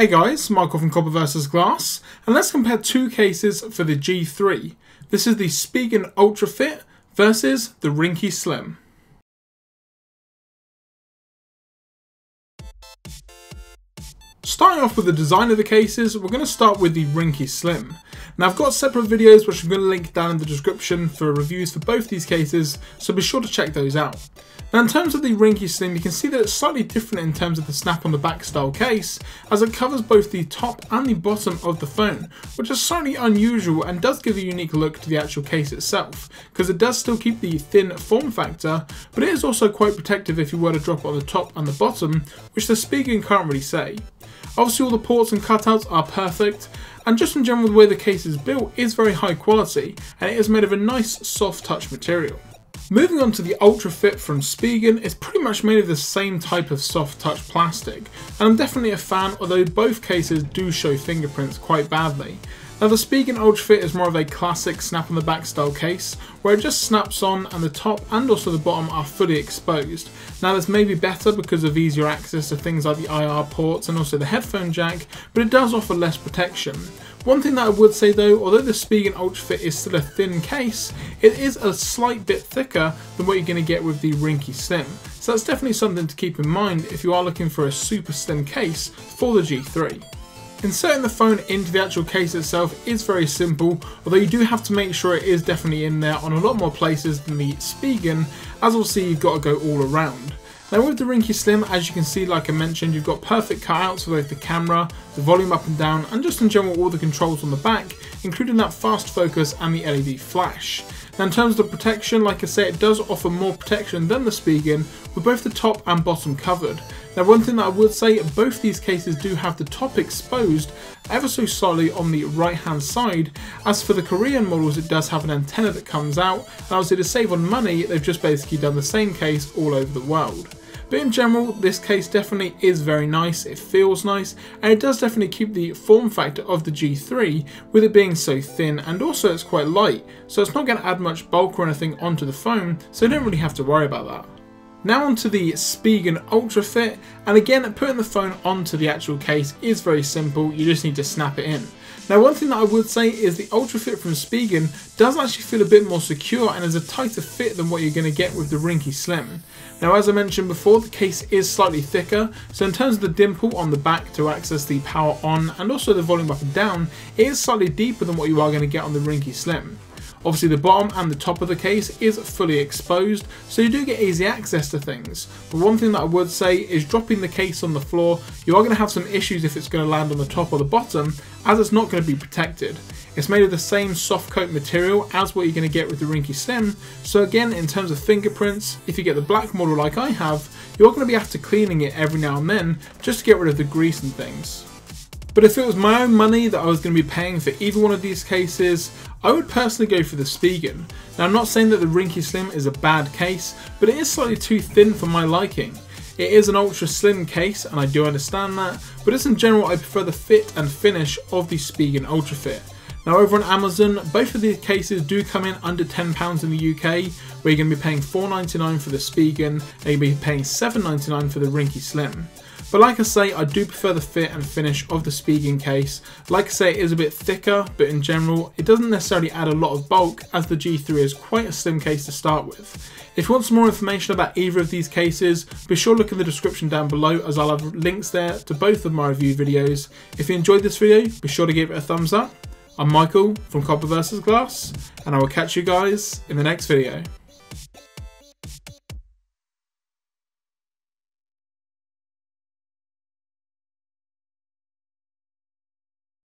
Hey guys, Michael from Copper vs Glass, and let's compare two cases for the G3. This is the Spigen Ultra Fit versus the Ringke Slim. Starting off with the design of the cases, we're going to start with the Ringke Slim. Now I've got separate videos which I'm going to link down in the description for reviews for both these cases, so be sure to check those out. Now in terms of the Ringke Slim, you can see that it's slightly different in terms of the snap on the back style case, as it covers both the top and the bottom of the phone, which is slightly unusual and does give a unique look to the actual case itself, because it does still keep the thin form factor, but it is also quite protective if you were to drop it on the top and the bottom, which the Spigen can't really say. Obviously all the ports and cutouts are perfect, and just in general the way the case is built is very high quality, and it is made of a nice soft touch material. Moving on to the Ultra Fit from Spigen, it's pretty much made of the same type of soft touch plastic, and I'm definitely a fan, although both cases do show fingerprints quite badly. Now the Spigen Ultra Fit is more of a classic snap on the back style case, where it just snaps on and the top and also the bottom are fully exposed. Now this may be better because of easier access to things like the IR ports and also the headphone jack, but it does offer less protection. One thing that I would say though, although the Spigen Ultra Fit is still a thin case, it is a slight bit thicker than what you're going to get with the Ringke Slim. So that's definitely something to keep in mind if you are looking for a super slim case for the G3. Inserting the phone into the actual case itself is very simple, although you do have to make sure it is definitely in there on a lot more places than the Spigen, as we'll see you've got to go all around. Now with the Ringke Slim, as you can see, like I mentioned, you've got perfect cutouts for both the camera, the volume up and down, and just in general all the controls on the back, including that fast focus and the LED flash. Now in terms of the protection, like I say, it does offer more protection than the Spigen, with both the top and bottom covered. Now one thing that I would say, both these cases do have the top exposed ever so slightly on the right hand side. As for the Korean models, it does have an antenna that comes out, and obviously to save on money, they've just basically done the same case all over the world. But in general, this case definitely is very nice, it feels nice, and it does definitely keep the form factor of the G3 with it being so thin, and also it's quite light, so it's not going to add much bulk or anything onto the phone, so you don't really have to worry about that. Now onto the Spigen Ultra Fit, and again putting the phone onto the actual case is very simple, you just need to snap it in. Now one thing that I would say is the Ultra Fit from Spigen does actually feel a bit more secure and is a tighter fit than what you're going to get with the Ringke Slim. Now as I mentioned before, the case is slightly thicker, so in terms of the dimple on the back to access the power on and also the volume up and down, it is slightly deeper than what you are going to get on the Ringke Slim. Obviously the bottom and the top of the case is fully exposed, so you do get easy access to things. But one thing that I would say is dropping the case on the floor, you are going to have some issues if it's going to land on the top or the bottom, as it's not going to be protected. It's made of the same soft coat material as what you're going to get with the Ringke Slim, so again in terms of fingerprints, if you get the black model like I have, you're going to be after cleaning it every now and then just to get rid of the grease and things. But if it was my own money that I was going to be paying for either one of these cases, I would personally go for the Spigen. Now I'm not saying that the Ringke Slim is a bad case, but it is slightly too thin for my liking. It is an ultra slim case and I do understand that, but just in general I prefer the fit and finish of the Spigen Ultra Fit. Now over on Amazon, both of these cases do come in under £10 in the UK, where you're going to be paying £4.99 for the Spigen and you'll be paying £7.99 for the Ringke Slim. But like I say, I do prefer the fit and finish of the Spigen case. Like I say, it is a bit thicker, but in general, it doesn't necessarily add a lot of bulk, as the G3 is quite a slim case to start with. If you want some more information about either of these cases, be sure to look in the description down below, as I'll have links there to both of my review videos. If you enjoyed this video, be sure to give it a thumbs up. I'm Michael from Copper vs Glass, and I will catch you guys in the next video.